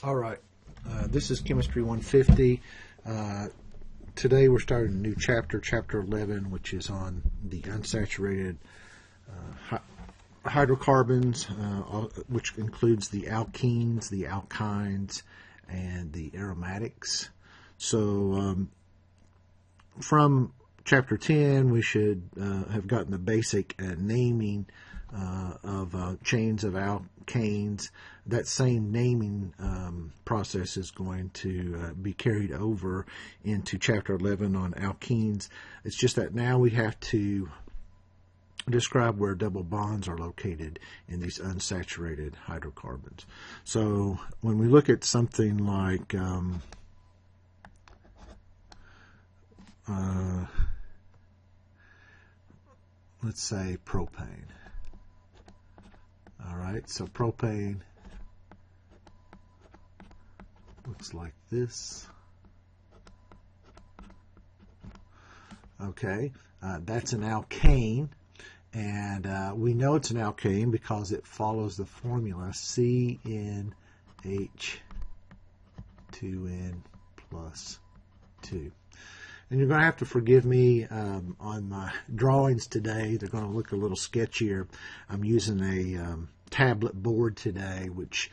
All right, this is Chemistry 150. Today we're starting a new chapter, Chapter 11, which is on the unsaturated hydrocarbons, which includes the alkenes, the alkynes, and the aromatics. So from Chapter 10, we should have gotten the basic naming of chains of alkanes. That same naming process is going to be carried over into Chapter 11 on alkenes. It's just that now we have to describe where double bonds are located in these unsaturated hydrocarbons. So when we look at something like let's say propane. All right, so propane looks like this. Okay, that's an alkane, and we know it's an alkane because it follows the formula CnH2n plus 2. And you're going to have to forgive me on my drawings today. They're going to look a little sketchier. I'm using a tablet board today, which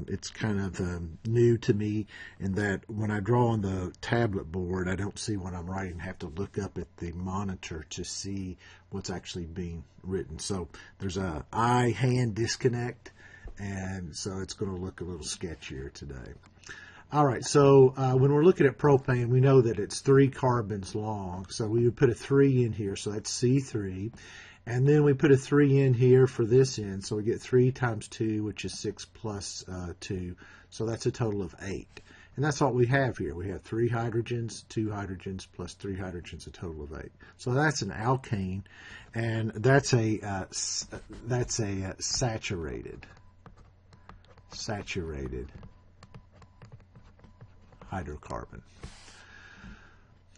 it's kind of new to me in that when I draw on the tablet board, I don't see what I'm writing. I have to look up at the monitor to see what's actually being written. So there's a eye-hand disconnect, and so it's going to look a little sketchier today. All right, so when we're looking at propane, we know that it's 3 carbons long. So we would put a 3 in here, so that's C3. And then we put a 3 in here for this end, so we get 3 times 2, which is 6 plus 2. So that's a total of 8. And that's what we have here. We have 3 hydrogens, 2 hydrogens, plus 3 hydrogens, a total of 8. So that's an alkane, and that's a saturated hydrocarbon.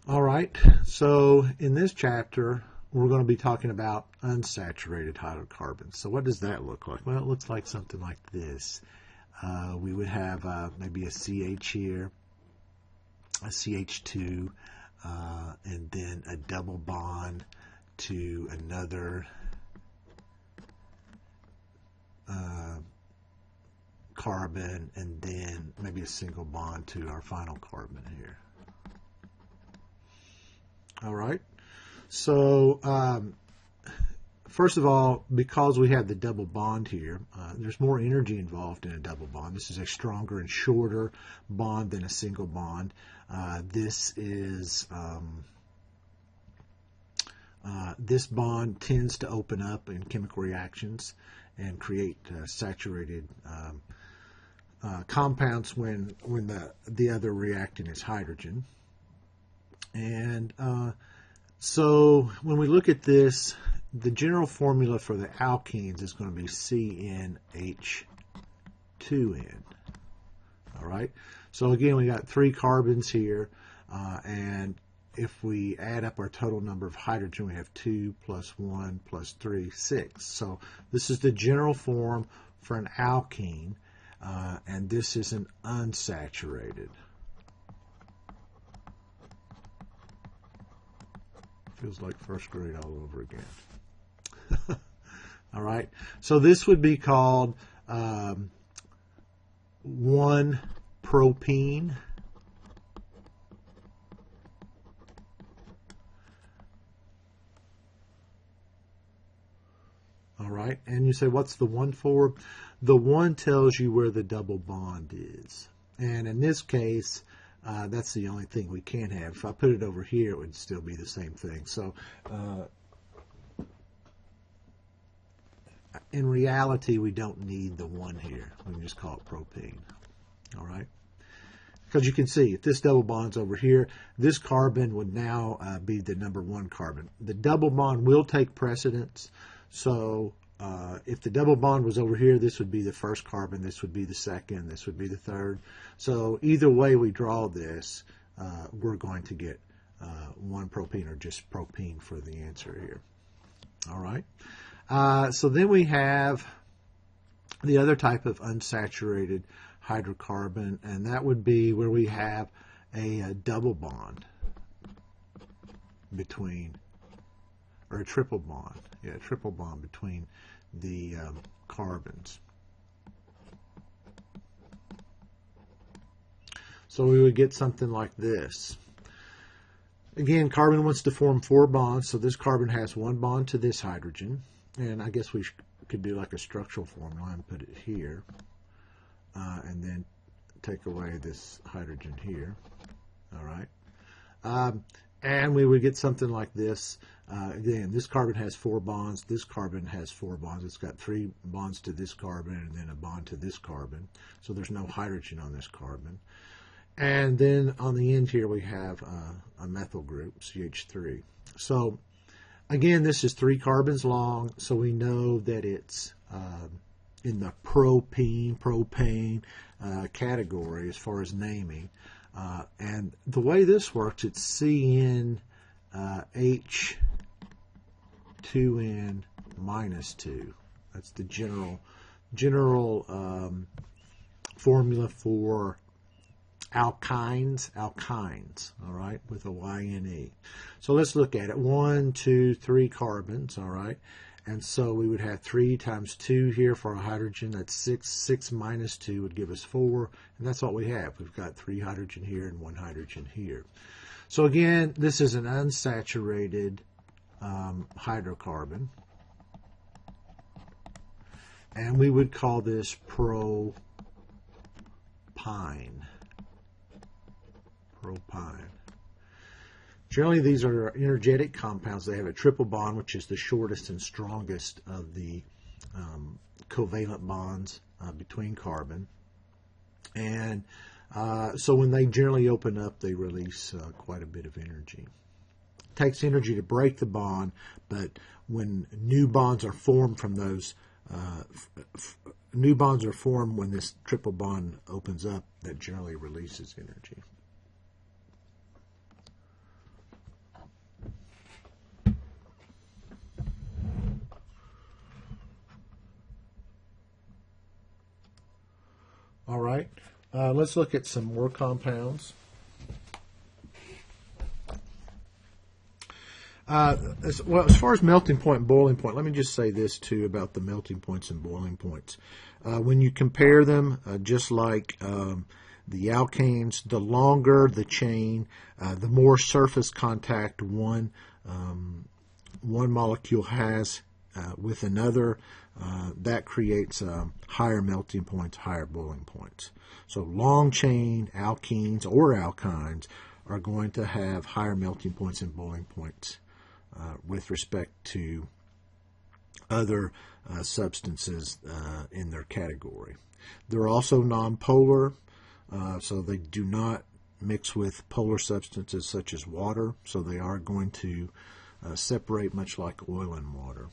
All right, so in this chapter, we're going to be talking about unsaturated hydrocarbons. So what does that look like? Well, it looks like something like this. We would have maybe a CH here, a CH2, and then a double bond to another carbon, and then maybe a single bond to our final carbon here. All right. So first of all, because we have the double bond here, there's more energy involved in a double bond. This is a stronger and shorter bond than a single bond. This bond tends to open up in chemical reactions and create saturated compounds when the other reactant is hydrogen. And so when we look at this, the general formula for the alkenes is going to be CnH2n. All right. So again, we got 3 carbons here, and if we add up our total number of hydrogen, we have 2 plus 1 plus 3, 6. So this is the general form for an alkene, and this is an unsaturated. Feels like first grade all over again. All right. So this would be called 1-propene. All right. And you say, what's the 1 for? The 1 tells you where the double bond is. And in this case, that's the only thing we can have. If I put it over here, it would still be the same thing. So in reality, we don't need the 1 here. We can just call it propane. All right? Because you can see, if this double bond's over here, this carbon would now be the number 1 carbon. The double bond will take precedence. So if the double bond was over here, this would be the first carbon, this would be the second, this would be the third. So either way we draw this, we're going to get 1-propene or just propene for the answer here. All right. So then we have the other type of unsaturated hydrocarbon, and that would be where we have a double bond between, or a triple bond, a triple bond between the carbons. So we would get something like this. Again, carbon wants to form 4 bonds, so this carbon has 1 bond to this hydrogen, and I guess we could do like a structural formula and put it here, and then take away this hydrogen here. All right, and we would get something like this. Again, this carbon has 4 bonds. This carbon has 4 bonds. It's got 3 bonds to this carbon and then a bond to this carbon. So there's no hydrogen on this carbon. And then on the end here we have a methyl group, CH3. So again, this is 3 carbons long, so we know that it's in the propane category as far as naming. And the way this works, it's CnH2n minus 2. That's the general formula for Alkynes, all right, with a Y-N-E. So let's look at it. 1, 2, 3 carbons, all right. And so we would have 3 times 2 here for a hydrogen. That's 6. 6 minus 2 would give us 4. And that's what we have. We've got 3 hydrogen here and 1 hydrogen here. So again, this is an unsaturated hydrocarbon. And we would call this propine. Generally, these are energetic compounds. They have a triple bond, which is the shortest and strongest of the covalent bonds between carbon. And so when they generally open up, they release quite a bit of energy. It takes energy to break the bond, but when new bonds are formed from those, new bonds are formed when this triple bond opens up, that generally releases energy. All right, let's look at some more compounds. As far as melting point and boiling point, let me just say this too about the melting points and boiling points. When you compare them, just like the alkanes, the longer the chain, the more surface contact one molecule has with another, that creates higher melting points, higher boiling points. So long chain alkenes or alkynes are going to have higher melting points and boiling points with respect to other substances in their category. They're also nonpolar, so they do not mix with polar substances such as water, so they are going to separate much like oil and water.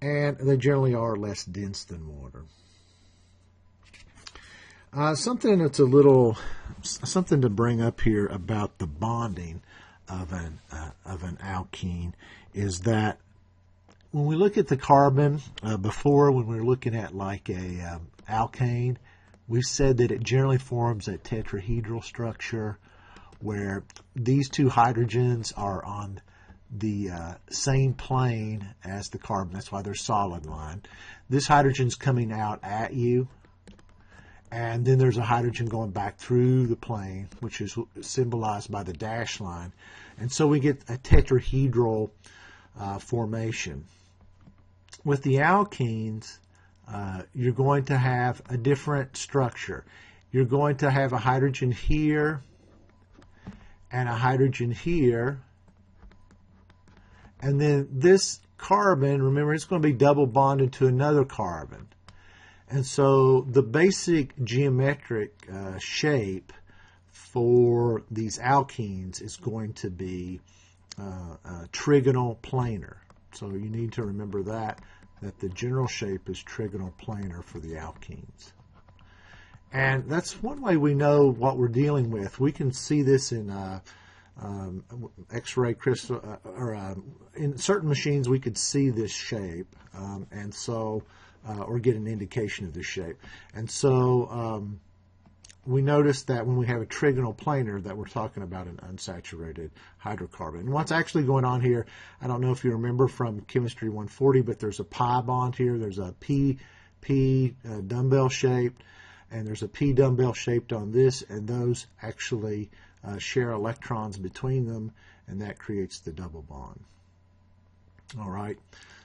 And they generally are less dense than water. Something that's something to bring up here about the bonding of an alkene is that when we look at the carbon before, when we were looking at like a alkane, we said that it generally forms a tetrahedral structure where these 2 hydrogens are on the same plane as the carbon. That's why they're solid line. This hydrogen's coming out at you, and then there's a hydrogen going back through the plane, which is symbolized by the dash line. And so we get a tetrahedral formation. With the alkenes, you're going to have a different structure. You're going to have a hydrogen here and a hydrogen here. And then this carbon, remember, it's going to be double bonded to another carbon. And so the basic geometric shape for these alkenes is going to be trigonal planar. So you need to remember that the general shape is trigonal planar for the alkenes. And that's one way we know what we're dealing with. We can see this in X-ray crystal, in certain machines we could see this shape, and so or get an indication of the shape. And so we notice that when we have a trigonal planar that we're talking about an unsaturated hydrocarbon. And what's actually going on here, I don't know if you remember from Chemistry 140, but there's a pi bond here. There's a P dumbbell shaped, and there's a P dumbbell shaped on this, and those actually share electrons between them, and that creates the double bond. All right.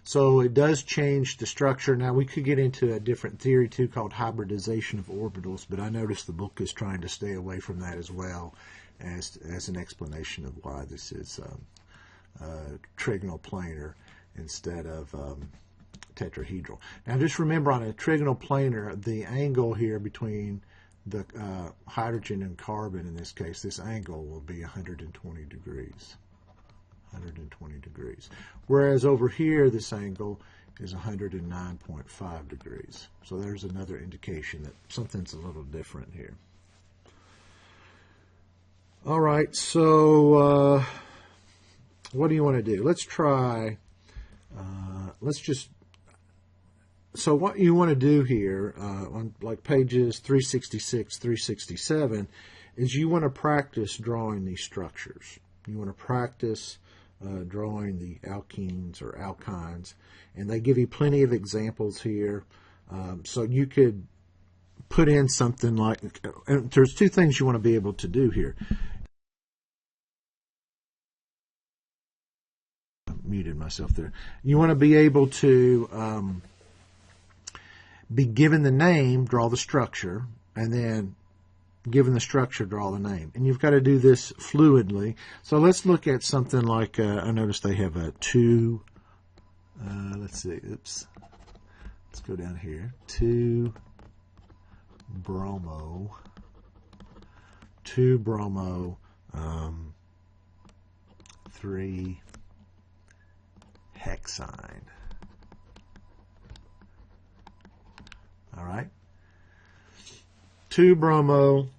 So it does change the structure. Now, we could get into a different theory, too, called hybridization of orbitals, but I noticed the book is trying to stay away from that as well as an explanation of why this is trigonal planar instead of tetrahedral. Now, just remember, on a trigonal planar, the angle here between the hydrogen and carbon, in this case, this angle will be 120 degrees. 120 degrees. Whereas over here, this angle is 109.5 degrees. So there's another indication that something's a little different here. All right, so what do you want to do? Let's try, so what you want to do here on like pages 366, 367 is you want to practice drawing these structures. You want to practice drawing the alkenes or alkynes, and they give you plenty of examples here. So you could put in something like, and there's two things you want to be able to do here. I muted myself there. You want to be able to be given the name, draw the structure, and then given the structure, draw the name. And you've got to do this fluidly. So let's look at something like, I noticed they have a 2, let's see, oops. Let's go down here. 2 Bromo, 3 hexine. All right. 2 Bromo,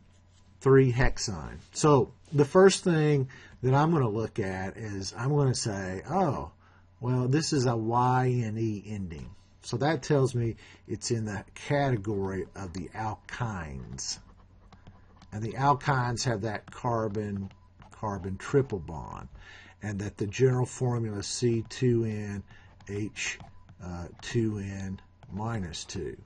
3 hexine. So the first thing that I'm going to look at is I'm going to say, oh, well, this is a Y-N-E ending. So that tells me it's in the category of the alkynes. And the alkynes have that carbon-carbon triple bond. And that the general formula is C2N, H2N-2.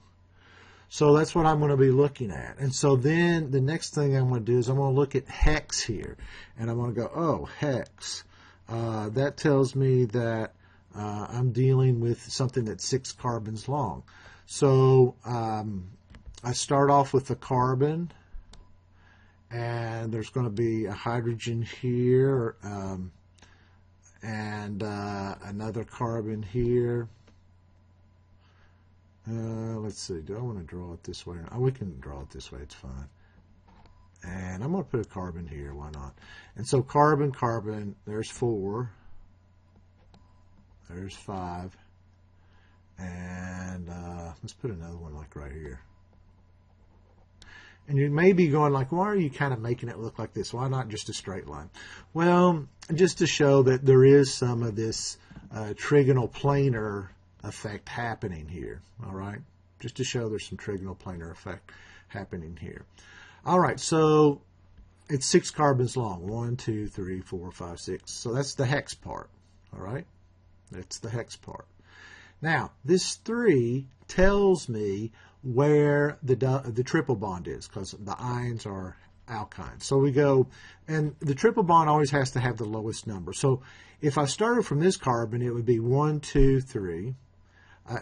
So that's what I'm going to be looking at. And so then the next thing I'm going to do is I'm going to look at hex here. And I'm going to go, oh, hex. That tells me that I'm dealing with something that's 6 carbons long. So I start off with the carbon. And there's going to be a hydrogen here. And another carbon here. Let's see, do I want to draw it this way? Oh, we can draw it this way, it's fine. And I'm going to put a carbon here, why not? And so carbon, carbon, there's 4. There's 5. And let's put another one like right here. And you may be going like, why are you kind of making it look like this? Why not just a straight line? Well, just to show that there is some of this trigonal planar effect happening here. All right, just to show there's some trigonal planar effect happening here. All right, so it's 6 carbons long. 1, 2, 3, 4, 5, 6. So that's the hex part. All right, that's the hex part. Now this 3 tells me where the triple bond is, because the ions are alkynes. So we go, and the triple bond always has to have the lowest number. So if I started from this carbon, it would be 1, 2, 3.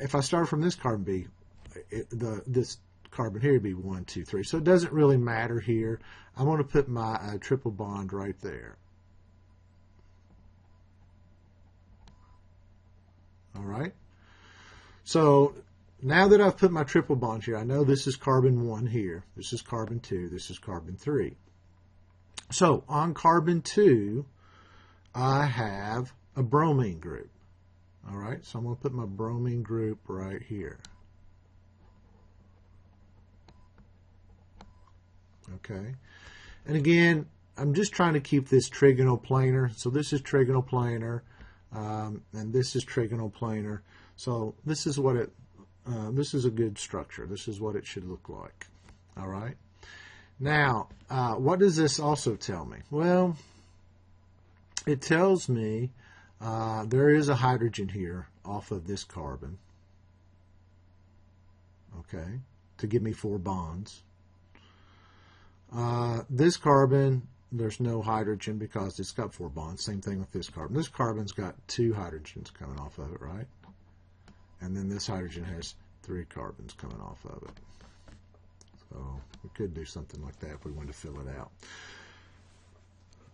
If I start from this carbon, this carbon here would be 1, 2, 3. So it doesn't really matter here. I'm going to put my triple bond right there. All right. So now that I've put my triple bond here, I know this is carbon 1 here. This is carbon 2. This is carbon 3. So on carbon 2, I have a bromine group. All right, so I'm going to put my bromine group right here. Okay, and again, I'm just trying to keep this trigonal planar. So this is trigonal planar, and this is trigonal planar. So this is what it this is a good structure. This is what it should look like. All right. Now, what does this also tell me? Well, it tells me there is a hydrogen here off of this carbon, okay, to give me 4 bonds. This carbon, there's no hydrogen because it's got 4 bonds. Same thing with this carbon. This carbon's got 2 hydrogens coming off of it, right? And then this hydrogen has 3 carbons coming off of it. So we could do something like that if we wanted to fill it out.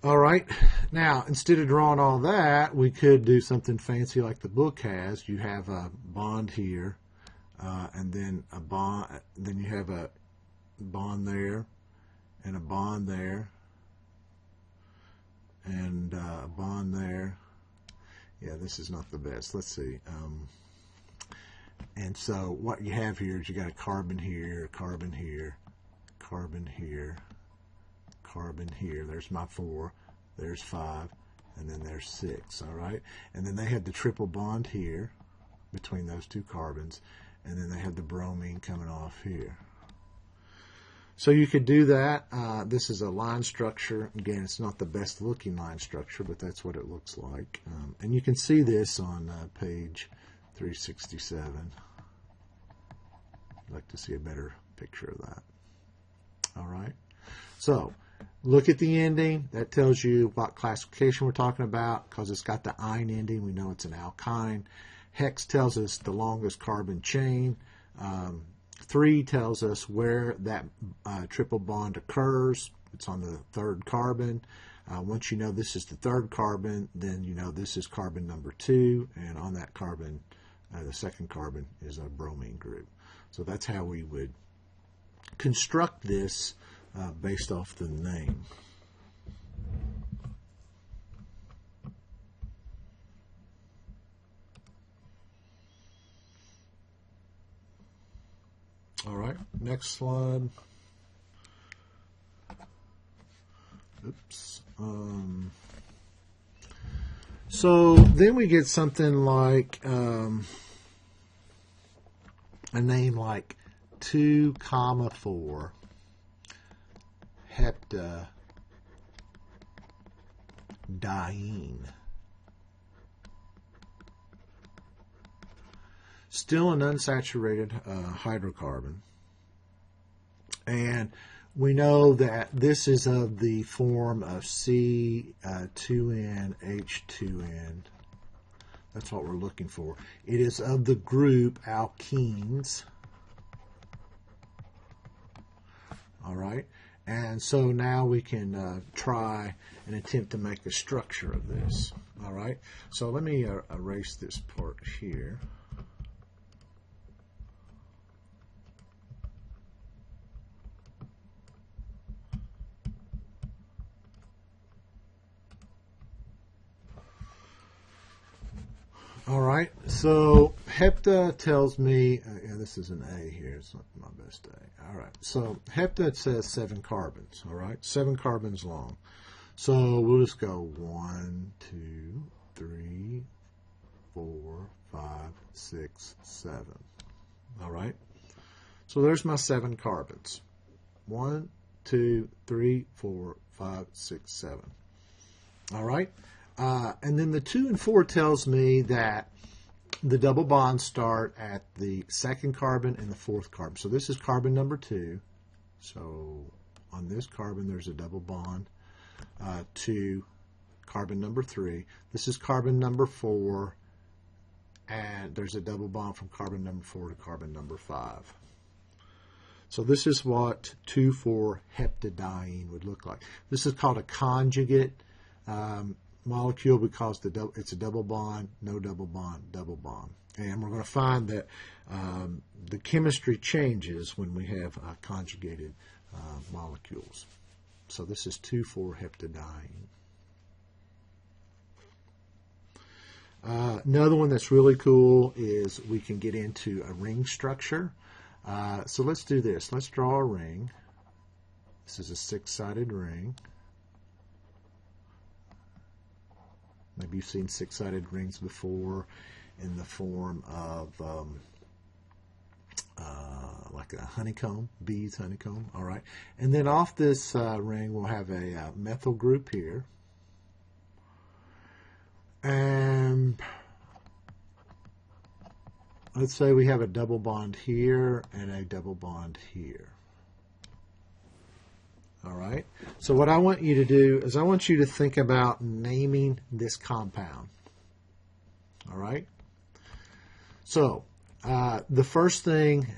All right. Now, instead of drawing all that, we could do something fancy like the book has. You have a bond here, and then a bond. Then you have a bond there, and a bond there, and a bond there. Yeah, this is not the best. Let's see. And so what you have here is you got a carbon here, carbon here, carbon here, carbon here. There's my 4. There's 5. And then there's 6. All right. And then they had the triple bond here between those 2 carbons. And then they have the bromine coming off here. So you could do that. This is a line structure. Again, it's not the best looking line structure, but that's what it looks like. And you can see this on page 367. I'd like to see a better picture of that. All right. So look at the ending. That tells you what classification we're talking about because it's got the "ine" ending. We know it's an alkyne. Hex tells us the longest carbon chain. 3 tells us where that triple bond occurs. It's on the 3rd carbon. Once you know this is the 3rd carbon, then you know this is carbon number 2, and on that carbon, the 2nd carbon is a bromine group. So that's how we would construct this based off the name. All right, next slide. Oops. So then we get something like a name like 2,4 heptadiene. Still an unsaturated hydrocarbon. And we know that this is of the form of C2N-H2N. That's what we're looking for. It is of the group Alkenes. All right. And so now we can try and attempt to make a structure of this. All right. So let me erase this part here. All right, so hepta tells me, yeah, this is an A here. It's not my best A. All right, so hepta says 7 carbons, all right? 7 carbons long. So we'll just go 1, 2, 3, 4, 5, 6, 7. All right, so there's my 7 carbons. 1, 2, 3, 4, 5, 6, 7. All right. And then the 2 and 4 tells me that the double bonds start at the 2nd carbon and the 4th carbon. So this is carbon number 2. So on this carbon, there's a double bond to carbon number 3. This is carbon number 4, and there's a double bond from carbon number 4 to carbon number 5. So this is what 2,4-heptadiene would look like. This is called a conjugate molecule because it's a double bond, no double bond, double bond. And we're going to find that the chemistry changes when we have conjugated molecules. So this is 2,4-heptadiene. Another one that's really cool is we can get into a ring structure. So let's do this. Let's draw a ring. This is a 6-sided ring. Maybe you've seen 6-sided rings before in the form of like a honeycomb, bees honeycomb. All right. And then off this ring, we'll have a methyl group here. And let's say we have a double bond here and a double bond here. All right. So what I want you to do is I want you to think about naming this compound. All right. So the first thing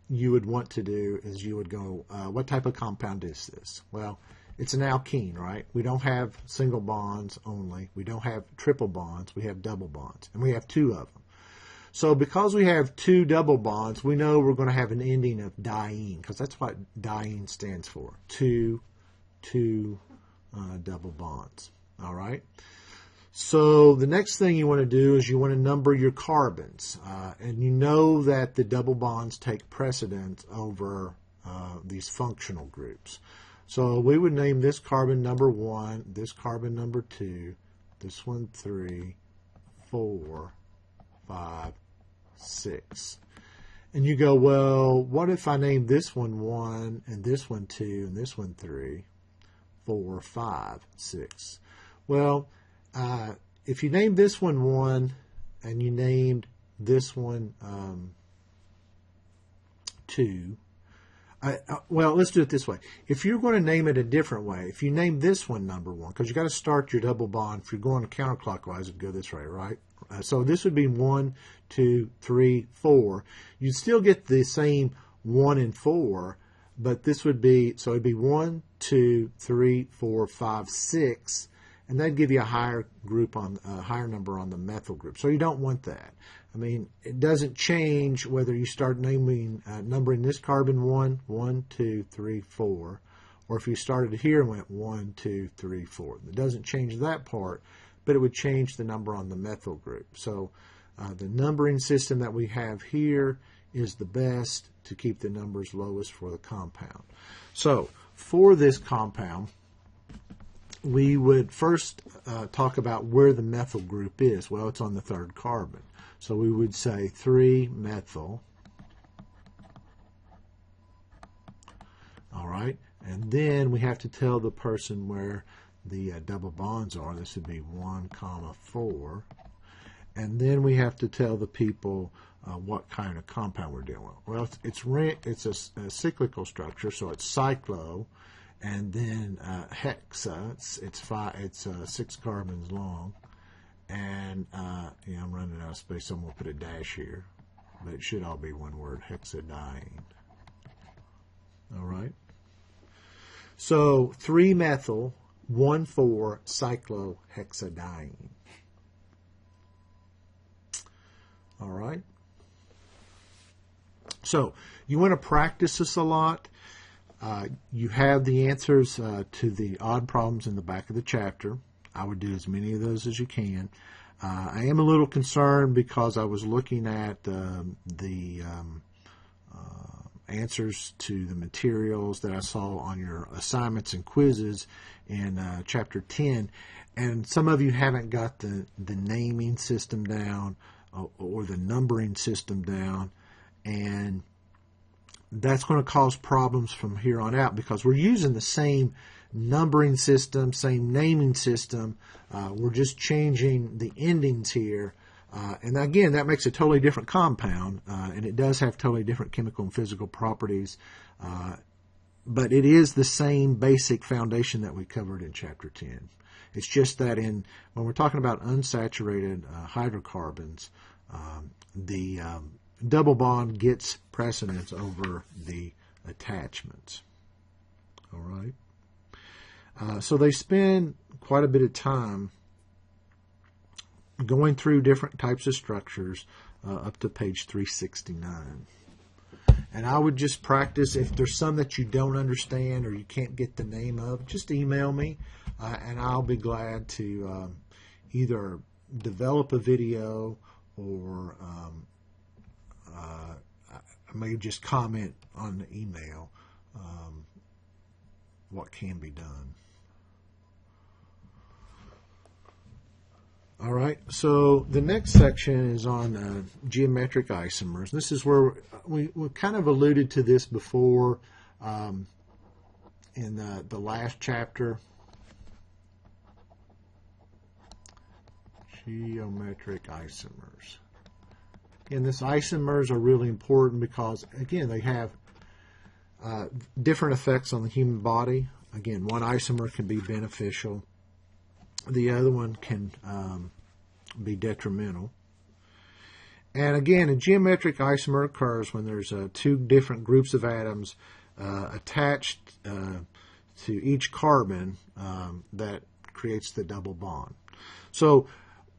you would want to do is you would go, what type of compound is this? Well, it's an alkene, right? We don't have single bonds only. We don't have triple bonds. We have double bonds, and we have two of them. So because we have two double bonds, we know we're going to have an ending of diene, because that's what diene stands for, two double bonds. All right? So the next thing you want to do is you want to number your carbons. And you know that the double bonds take precedence over these functional groups. So we would name this carbon number 1, this carbon number 2, this one 3, 4, 5, 6. And you go, well, what if I name this one 1 and this one 2 and this one 3, 4, 5, 6? Well, if you named this one 1 and you named this one 2, well, let's do it this way. If you're going to name it a different way, if you name this one number 1, because you got to start your double bond. If you're going counterclockwise, it'd go this way, right? So this would be 1, 2, 3, 4. You'd still get the same 1 and 4, but this would be, so it'd be 1, 2, 3, 4, 5, 6, and that'd give you a higher group on a higher number on the methyl group. So you don't want that. I mean, it doesn't change whether you start naming, numbering this carbon 1, 1, 2, 3, 4, or if you started here and went 1, 2, 3, 4. It doesn't change that part, but it would change the number on the methyl group. So the numbering system that we have here is the best to keep the numbers lowest for the compound. So for this compound, we would first talk about where the methyl group is. Well, it's on the third carbon. So we would say 3-methyl. All right. And then we have to tell the person where the double bonds are. This would be 1, 4. And then we have to tell the people what kind of compound we're dealing with. Well, it's a cyclical structure, so it's cyclo, and then hexa. It's 6 carbons long, and yeah, I'm running out of space, so I'm going to put a dash here, but it should all be one word: hexadiene. All right. So 3-methyl 1,4-cyclohexadiene. All right. So you want to practice this a lot. You have the answers to the odd problems in the back of the chapter. I would do as many of those as you can. I am a little concerned because I was looking at the answers to the materials that I saw on your assignments and quizzes in Chapter 10, and some of you haven't got the naming system down or the numbering system down, and that's going to cause problems from here on out because we're using the same numbering system, same naming system. We're just changing the endings here. And again, that makes a totally different compound, and it does have totally different chemical and physical properties. But it is the same basic foundation that we covered in Chapter 10. It's just that when we're talking about unsaturated hydrocarbons, the double bond gets precedence over the attachments. All right. So they spend quite a bit of time going through different types of structures up to page 369. And I would just practice. If there's some that you don't understand or you can't get the name of, just email me, and I'll be glad to either develop a video or I may just comment on the email what can be done. All right, so the next section is on geometric isomers. This is where we kind of alluded to this before in the last chapter. Geometric isomers. And this isomers are really important because, again, they have different effects on the human body. Again, one isomer can be beneficial. The other one can be detrimental. And again, a geometric isomer occurs when there's two different groups of atoms attached to each carbon that creates the double bond. So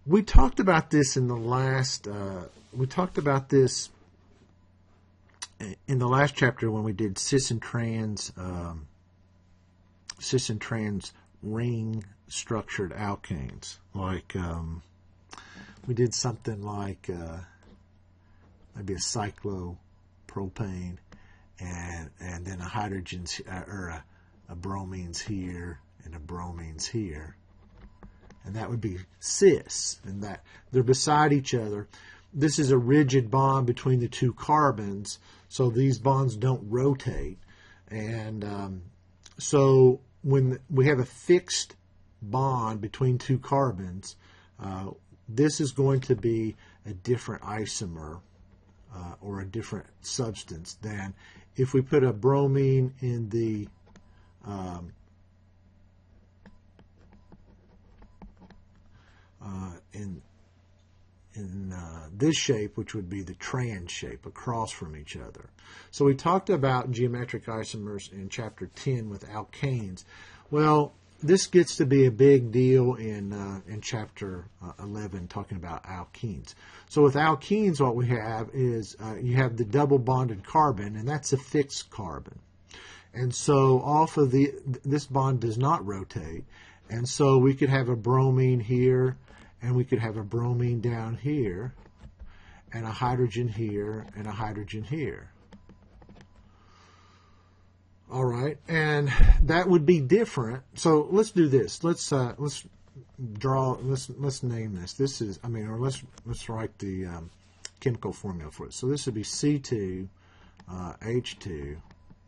we talked about this in the last. We talked about this in the last chapter when we did cis and trans ring structured alkanes. Like we did something like maybe a cyclopropane and then a hydrogen's or a bromines here and a bromines here. And that would be cis, and that they're beside each other. This is a rigid bond between the two carbons, so these bonds don't rotate. And so when we have a fixed bond between two carbons, this is going to be a different isomer or a different substance than if we put a bromine in the in this shape, which would be the trans shape, across from each other. So we talked about geometric isomers in Chapter 10 with alkanes. Well, this gets to be a big deal in Chapter 11, talking about alkenes. So with alkenes, what we have is you have the double bonded carbon, and that's a fixed carbon. And so off of this bond does not rotate, and so we could have a bromine here, and we could have a bromine down here, and a hydrogen here, and a hydrogen here. All right, and that would be different. So let's do this. Let's draw. Let's name this. This is. Or let's write the chemical formula for it. So this would be C2 H2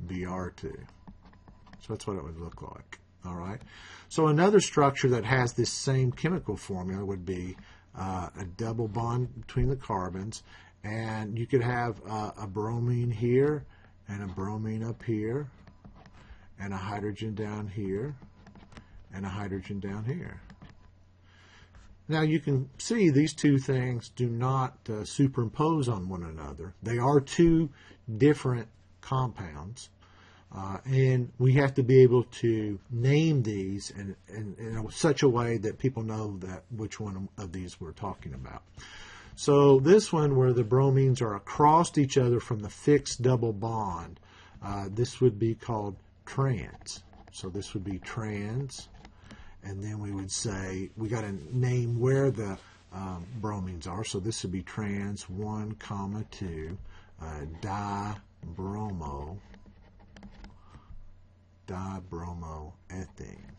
Br2. So that's what it would look like. All right. So another structure that has this same chemical formula would be a double bond between the carbons, and you could have a bromine here and a bromine up here, and a hydrogen down here, and a hydrogen down here. Now you can see these two things do not superimpose on one another. They are two different compounds. And we have to be able to name these in such a way that people know that which one of these we're talking about. So this one, where the bromines are across each other from the fixed double bond, this would be called trans. So this would be trans, and then we would say we got to name where the bromines are. So this would be trans 1, 2, dibromoethane.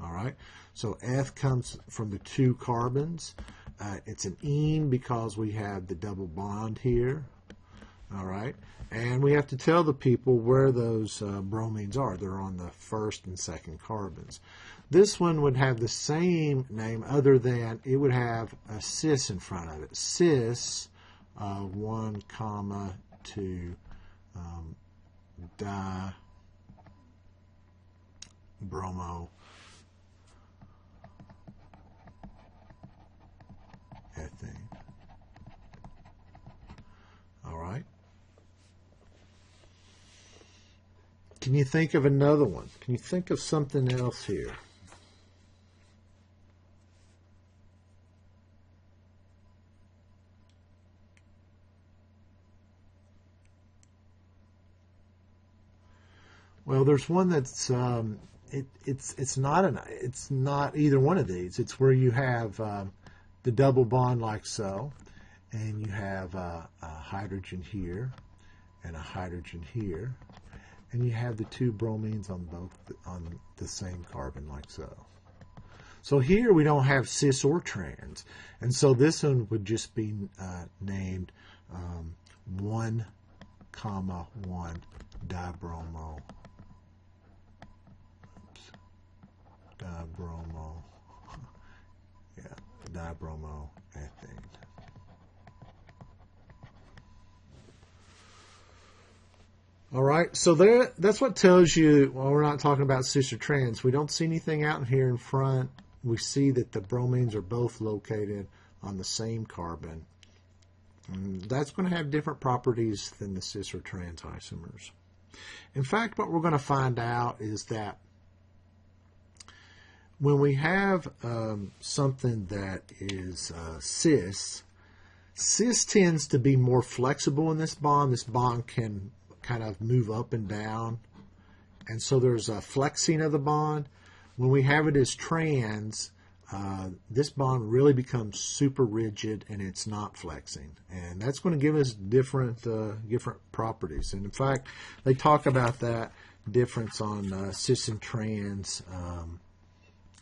All right, so F comes from the two carbons. It's an ene because we have the double bond here. All right, and we have to tell the people where those bromines are. They're on the first and second carbons. This one would have the same name, other than it would have a cis in front of it. Cis 1, 2 dibromoethane. All right. Can you think of another one? Can you think of something else here? Well, there's one that's it's not either one of these. It's where you have the double bond like so, and you have a hydrogen here and a hydrogen here, and you have the two bromines on the same carbon like so. So here we don't have cis or trans. And so this one would just be named 1, 1 dibromo. Dibromo. Yeah, dibromo ethane. All right, so that's what tells you, well, we're not talking about cis or trans. We don't see anything out here in front. We see that the bromines are both located on the same carbon. And that's going to have different properties than the cis or trans isomers. In fact, what we're going to find out is that when we have something that is cis tends to be more flexible in this bond. This bond can kind of move up and down, and so there's a flexing of the bond. When we have it as trans, this bond really becomes super rigid and it's not flexing, and that's going to give us different properties. And in fact, they talk about that difference on cis and trans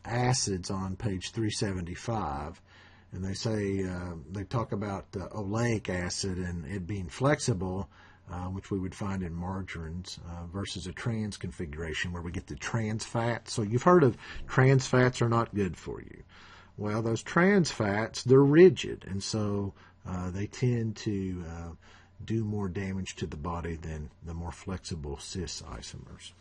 acids on page 375, and they say they talk about oleic acid and it being flexible, which we would find in margarines, versus a trans configuration where we get the trans fats. So you've heard of trans fats are not good for you. Well, those trans fats, they're rigid, and so they tend to do more damage to the body than the more flexible cis isomers.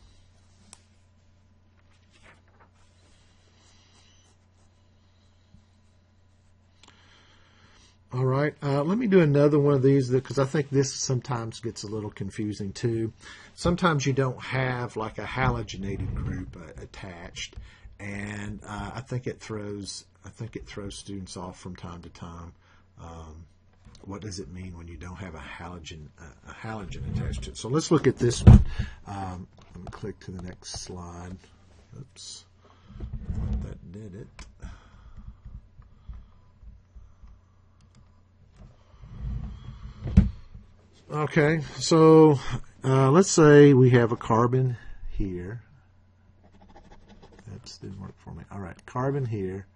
All right, let me do another one of these because I think this sometimes gets a little confusing too. Sometimes you don't have like a halogenated group attached, and I think it throws students off from time to time. What does it mean when you don't have a halogen attached to it? So let's look at this one. Let me click to the next slide. Oops, that did it. Okay, so let's say we have a carbon here. Oops, didn't work for me. All right, carbon here,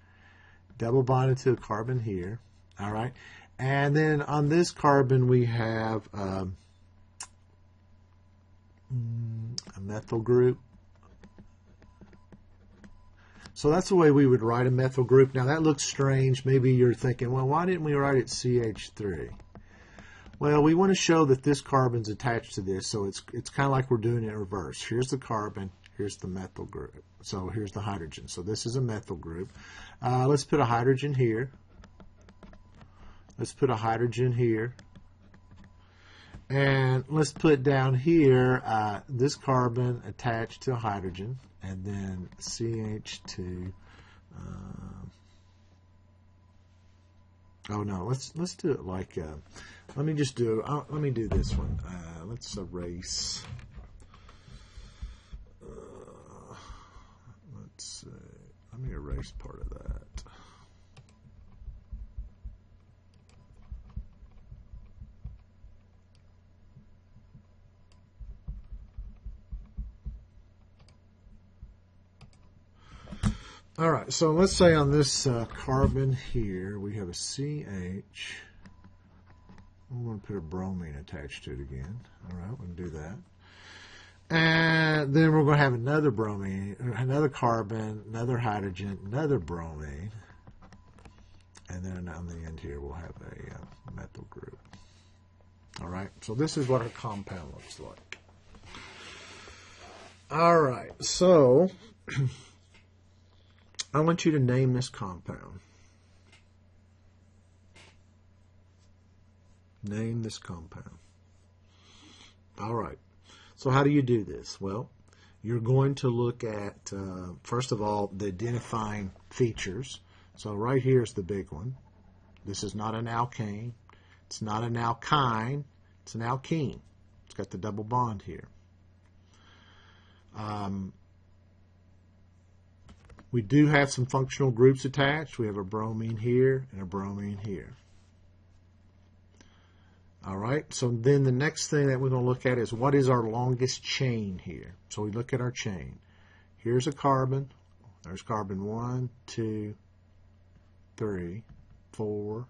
double bonded to a carbon here. All right, and then on this carbon we have a methyl group. So that's the way we would write a methyl group. Now that looks strange. Maybe you're thinking, well, why didn't we write it CH3? Well, we want to show that this carbon's attached to this, so it's kind of like we're doing it in reverse. Here's the carbon, here's the methyl group. So here's the hydrogen. So this is a methyl group. Let's put a hydrogen here. Let's put a hydrogen here. And let's put down here this carbon attached to a hydrogen, and then CH2. Oh no, let's do it like let me do this one. Let's erase. Let me erase part of that. All right, so let's say on this carbon here we have a CH. I'm going to put a bromine attached to it again. All right, we can do that. And then we're going to have another bromine, another carbon, another hydrogen, another bromine. And then on the end here we'll have a methyl group. All right, so this is what our compound looks like. All right, so I want you to name this compound. Name this compound. All right. So how do you do this? Well, you're going to look at, first of all, the identifying features. So right here is the big one. This is not an alkane. It's not an alkyne. It's an alkene. It's got the double bond here. We do have some functional groups attached. We have a bromine here and a bromine here. All right, so then the next thing that we're going to look at is what is our longest chain here. So we look at our chain. Here's a carbon. There's carbon 1, 2, 3, 4,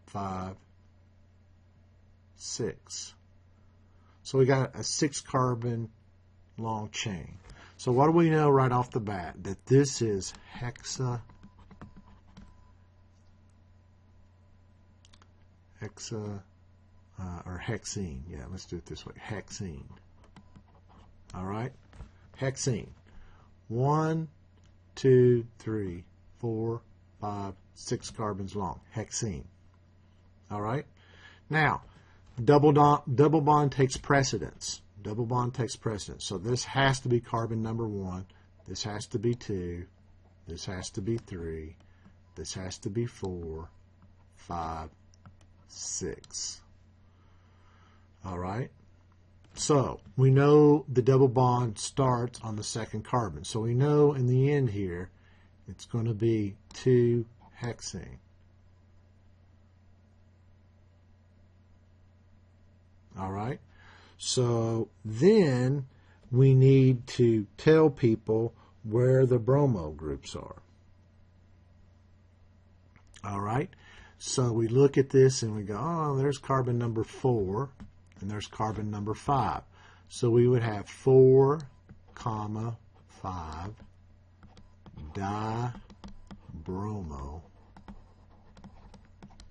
5, 6. So we got a 6 carbon long chain. So what do we know right off the bat? That this is hexene. Yeah, let's do it this way. Hexene. All right? Hexene. 1, 2, 3, 4, 5, 6 carbons long. Hexene. All right? Now, double bond takes precedence. Double bond takes precedence. So this has to be carbon number 1. This has to be 2. This has to be 3. This has to be 4, 5, 6. All right? So we know the double bond starts on the second carbon. So we know in the end here it's going to be 2-hexene. All right? So then we need to tell people where the bromo groups are. All right? So we look at this and we go, oh, there's carbon number 4 and there's carbon number 5. So we would have 4, 5 dibromo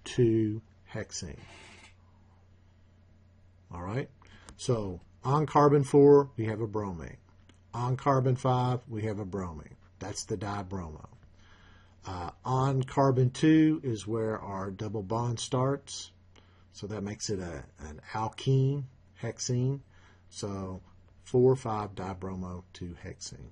2-hexene. All right? So on carbon 4, we have a bromine. On carbon 5, we have a bromine. That's the dibromo. On carbon 2 is where our double bond starts. So that makes it an alkene, hexene. So 4, 5 dibromo 2-hexene.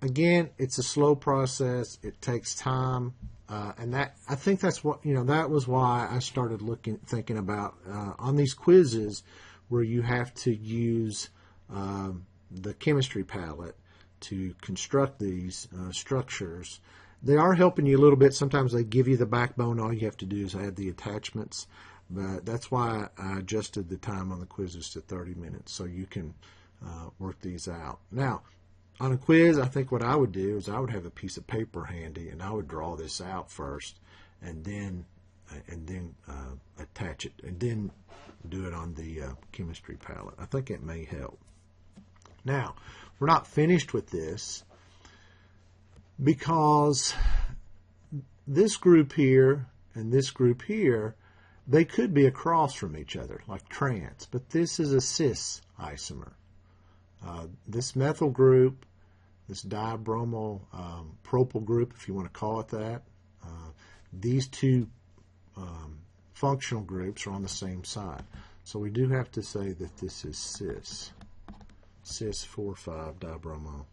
Again, it's a slow process. It takes time. And that, I think that's what, that was why I started thinking about on these quizzes where you have to use the chemistry palette to construct these structures. They are helping you a little bit. Sometimes they give you the backbone. All you have to do is add the attachments. But that's why I adjusted the time on the quizzes to 30 minutes so you can work these out. Now, on a quiz, I think what I would do is I would have a piece of paper handy and I would draw this out first and then attach it and then do it on the chemistry palette. I think it may help. Now, we're not finished with this because this group here and this group here, they could be across from each other like trans, but this is a cis isomer. This methyl group, this dibromo propyl group, if you want to call it that, these two functional groups are on the same side. So we do have to say that this is cis 4,5 dibromo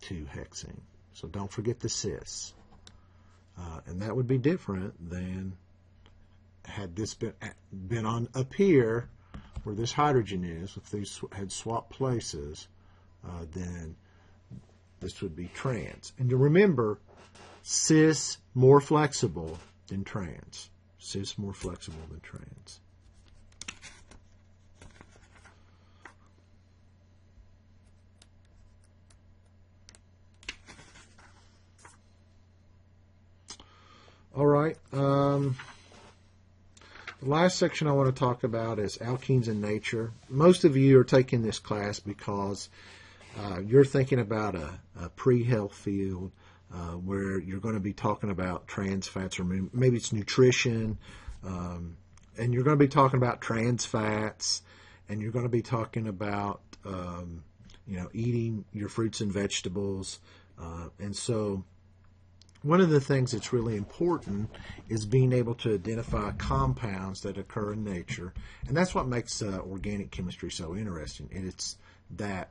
2-hexene. So don't forget the cis. And that would be different than had this been on up here where this hydrogen is. If these had swapped places, then this would be trans. And you remember, cis more flexible than trans. Cis more flexible than trans. All right. The last section I want to talk about is alkenes in nature. Most of you are taking this class because you're thinking about a pre-health field where you're going to be talking about trans fats, or maybe it's nutrition, and you're going to be talking about trans fats, and you're going to be talking about eating your fruits and vegetables, and so one of the things that's really important is being able to identify compounds that occur in nature, and that's what makes organic chemistry so interesting. And it's that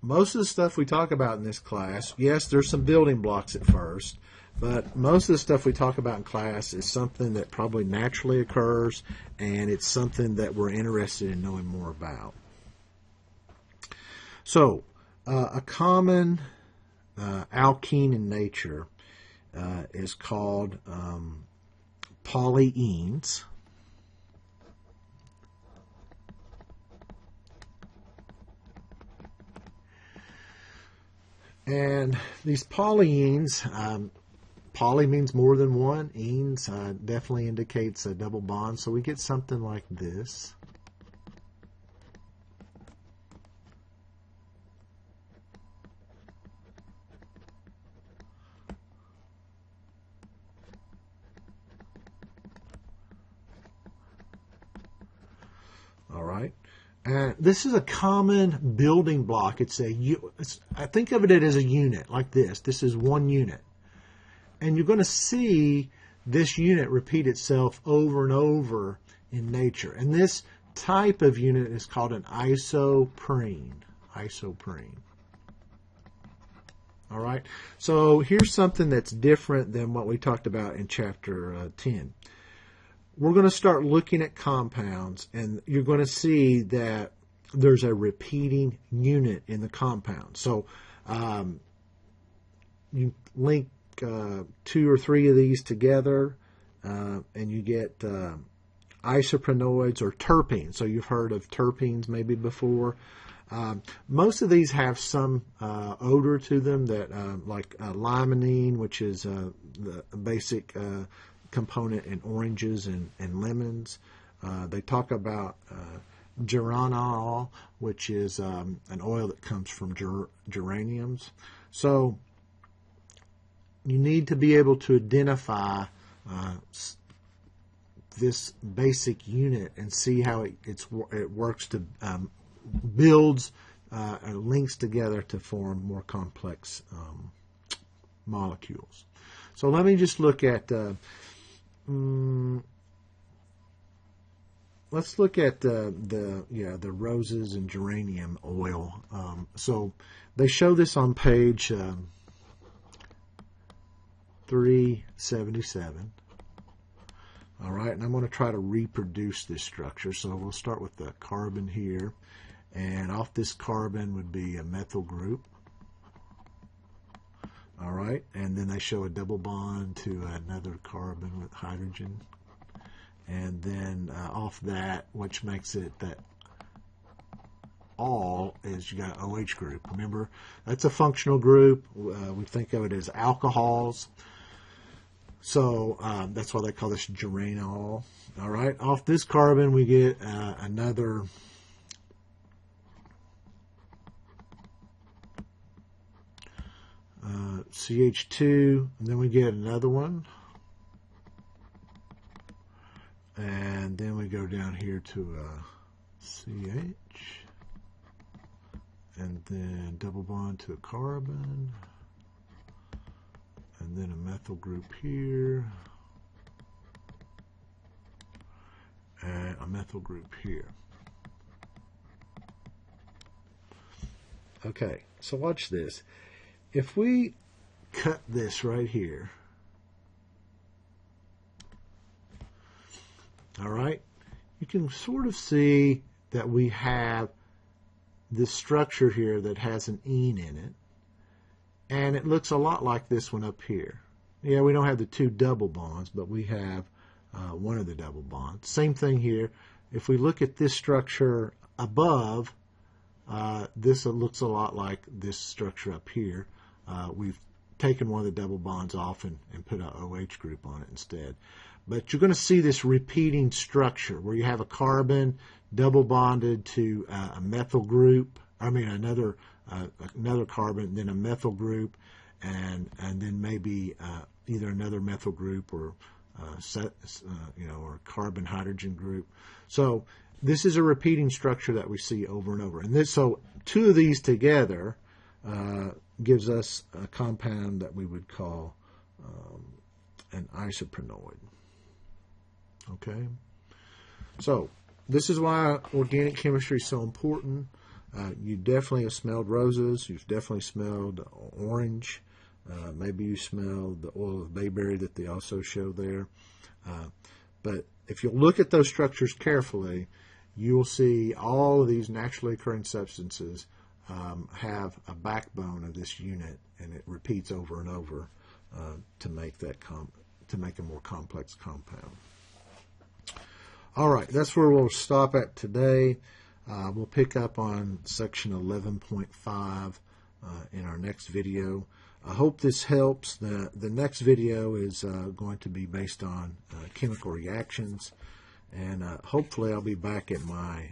most of the stuff we talk about in this class, yes, there's some building blocks at first, but most of the stuff we talk about in class is something that probably naturally occurs, and it's something that we're interested in knowing more about. So, a common alkene in nature is called polyenes. And these polyenes, poly means more than one. Enes definitely indicates a double bond. So we get something like this. All right. This is a common building block. I think of it as a unit like this. This is one unit. And you're going to see this unit repeat itself over and over in nature. And this type of unit is called an isoprene. Isoprene. All right. So here's something that's different than what we talked about in chapter 10. We're going to start looking at compounds, and you're going to see that there's a repeating unit in the compound. So you link 2 or 3 of these together, and you get isoprenoids or terpenes. So you've heard of terpenes maybe before. Most of these have some odor to them, that like limonene, which is the basic component in oranges and lemons. They talk about geranol, which is an oil that comes from geraniums. So you need to be able to identify this basic unit and see how it works to builds or links together to form more complex molecules. So let me just look at let's look at the roses and geranium oil. So they show this on page 377. All right, and I'm going to try to reproduce this structure. So we'll start with the carbon here, and off this carbon would be a methyl group. All right, and then they show a double bond to another carbon with hydrogen. And then off that, which makes it that all is you got an OH group. Remember, that's a functional group. We think of it as alcohols. So that's why they call this geranol. All right, off this carbon we get another CH2, and then we get another one, and then we go down here to CH, and then double bond to a carbon, and then a methyl group here, and a methyl group here. Okay, so watch this. If we cut this right here, all right, you can sort of see that we have this structure here that has an ene in it, and it looks a lot like this one up here. Yeah, we don't have the 2 double bonds, but we have one of the double bonds. Same thing here. If we look at this structure above, this looks a lot like this structure up here. We've taken one of the double bonds off and put an OH group on it instead. But you're going to see this repeating structure where you have a carbon double bonded to a methyl group. Another carbon, then a methyl group, and then maybe either another methyl group or or carbon hydrogen group. So this is a repeating structure that we see over and over. And so 2 of these together gives us a compound that we would call an isoprenoid. Okay? So this is why organic chemistry is so important. You definitely have smelled roses. You've definitely smelled orange. Maybe you smelled the oil of bayberry that they also show there. But if you look at those structures carefully, you'll see all of these naturally occurring substances have a backbone of this unit, and it repeats over and over to make a more complex compound. All right, that's where we'll stop at today. We'll pick up on section 11.5 in our next video. I hope this helps. The next video is going to be based on chemical reactions, and hopefully I'll be back at my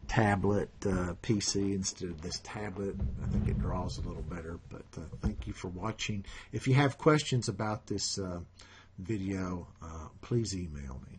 tablet PC instead of this tablet. I think it draws a little better, but thank you for watching. If you have questions about this video, please email me.